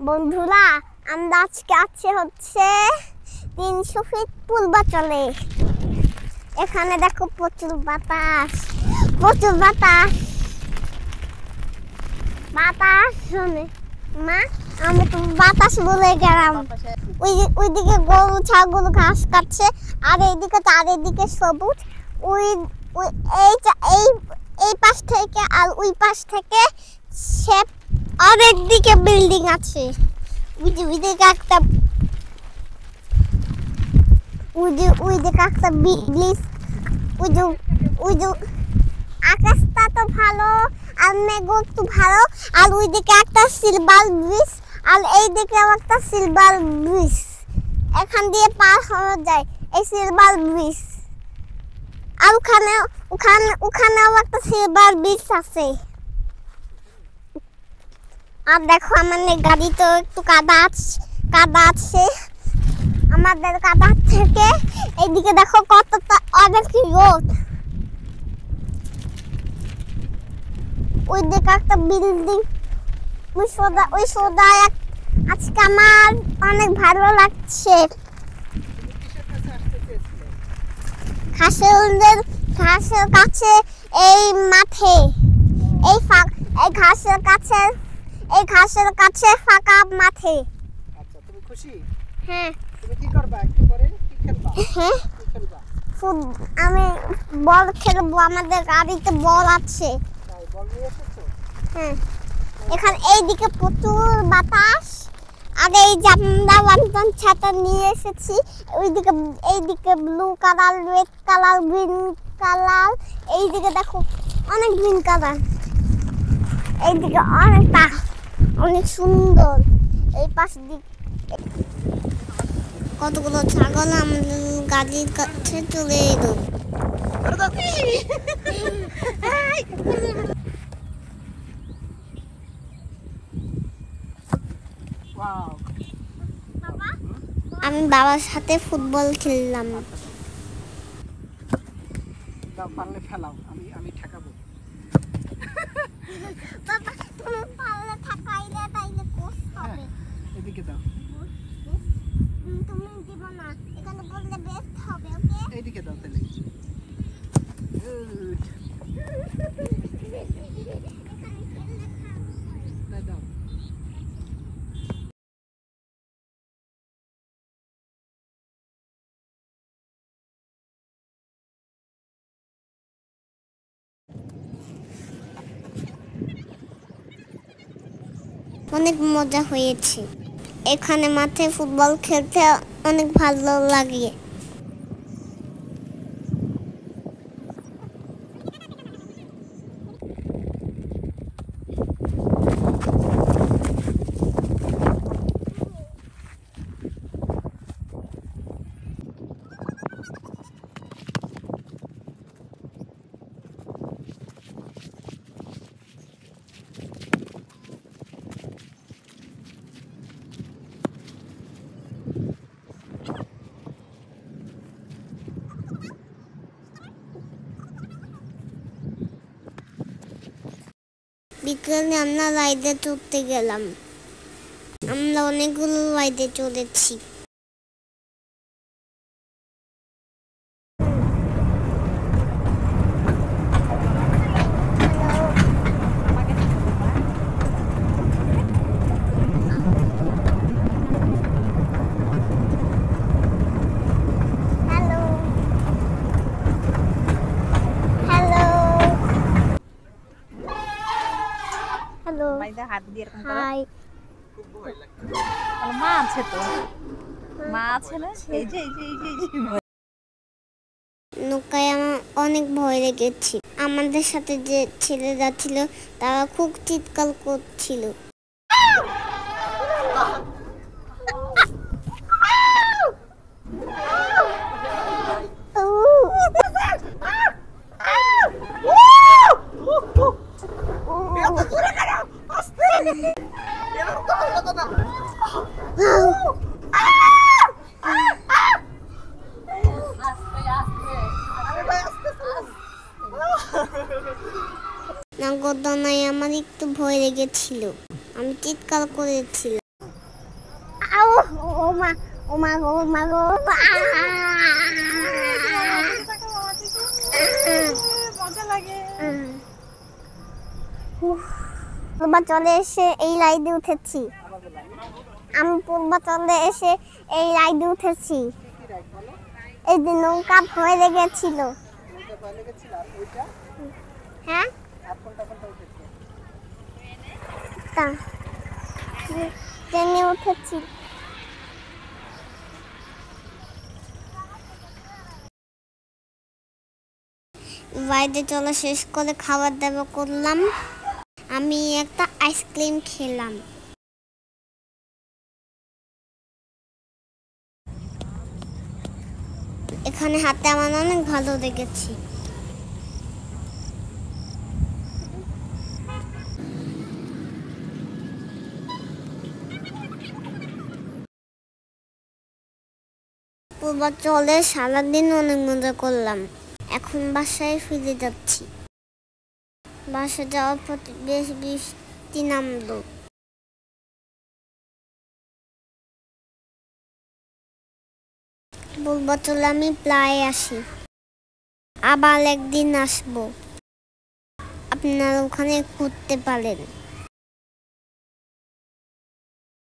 বন্ধুরা, আমরা আজকে আছি হচ্ছে 300 ফিট পূর্বাচলে। এখানে দেখো প্রচুর বাতাস শুনে মা, আমি তো বাতাস বলে গেলাম। ওইদিকে গরু ছাগল ঘাস খাচ্ছে, আর এইদিকে সবুজ। এই পাশ থেকে আর ওই পাশ থেকে সে অনেক দিকে বিল্ডিং আছে। ওইদিকে একটা ব্রিজ। আকাশটা তো ভালো, আর মেঘ তো ভালো, আর ওইদিকে একটা সিলভার ব্রিজ, আর এইদিকে একটা সিলভার ব্রিজ। এখান দিয়ে পার হওয়া যায় এই সিলভার ব্রিজ। আর ওখানেও একটা সিলভার ব্রিজ আছে। আর দেখো আমাদের গাড়ি তো একটু কাদা আছে। আমাদের কাদা থেকে এইদিকে দেখো কতটা অনেক রোদ। ওই দিকে একটা বিল্ডিং, ওই সোদা আজকে আমার অনেক ভালো লাগছে। ঘাসের কাছে এই মাঠে এই ঘাসের কাছে ফাঁকা মাঠে। আচ্ছা, তুমি খুশি? হ্যাঁ। তুমি কি করবা একটু পরে? কি খেলবা? হ্যাঁ, কি খেলবা? আমি বল খেলবো, আমাদের গাড়িতে বল আছে। তাই বল নিয়ে এসেছো? হ্যাঁ। এখানে এইদিকে প্রচুর বাতাস, আর এই যে আমরা ওয়ানটন ছাতা নিয়ে এসেছি। এইদিকে blue colour, red colour, green colour. এইদিকে দেখো অনেক গ্রিন কালার। এইদিকে অনেক সুন্দর। এই পাশ দিক কতগুলো ছাগল আমাদের গাড়ির কাছে চলে এলো। আমি বাবার সাথে ফুটবল খেললাম। দাও, পারলে ফেলাও, আমি ঠেকাবো। বাবা, তুমি পারলে ঠেকাইলে তাইলে কোস হবে। এদিকে দাও। তুমি দিব না, এখানে বললে বেস্ট হবে। ওকে, এইদিকে দাও তাহলে। দাও। অনেক মজা হয়েছে। এখানে মাঠে ফুটবল খেলতে অনেক ভালো লাগে। বিকেলে আমরা রাইডে চড়তে গেলাম। আমরা অনেকগুলো রাইডে চড়েছি। হাত দিয়ে এরকম করো। হাই। খুব ভয় লাগছে। মা আছে তো, মা আছে না? এই যে নৌকায় আমার অনেক ভয় লেগেছে। আমাদের সাথে যে ছেলেরা ছিল তারা খুব চিৎকার করছিল। নাগরদোলনায় আমার একটু ভয় লেগেছিল, আমি চিৎকার করেছিলাম। আউ ও মা ও মা গো ও মা গো মজা লাগে। পূর্বাচলে এসে এই রাইডে উঠেছি। আমি পূর্বাচলে এসে এই রাইডে উঠেছি। এই দিন নৌকা ভয় লেগেছিল। হ্যাঁ ট্রেনে উঠেছি। বাইরে চলা শেষ করে খাবার দাবার করলাম। আমি একটা আইসক্রিম খেলাম। এখানে হাতে আমার অনেক ভালো লেগেছে। পূর্বাচলে সারাদিন অনেক মজা করলাম। এখন বাসায় ফিরে যাচ্ছি। বাসা যাওয়ার পথে বেশ বৃষ্টি নামলো। পূর্বাচলে আমি প্রায় আসি, আবার একদিন আসবো। আপনারা ওখানে ঘুরতে পারেন।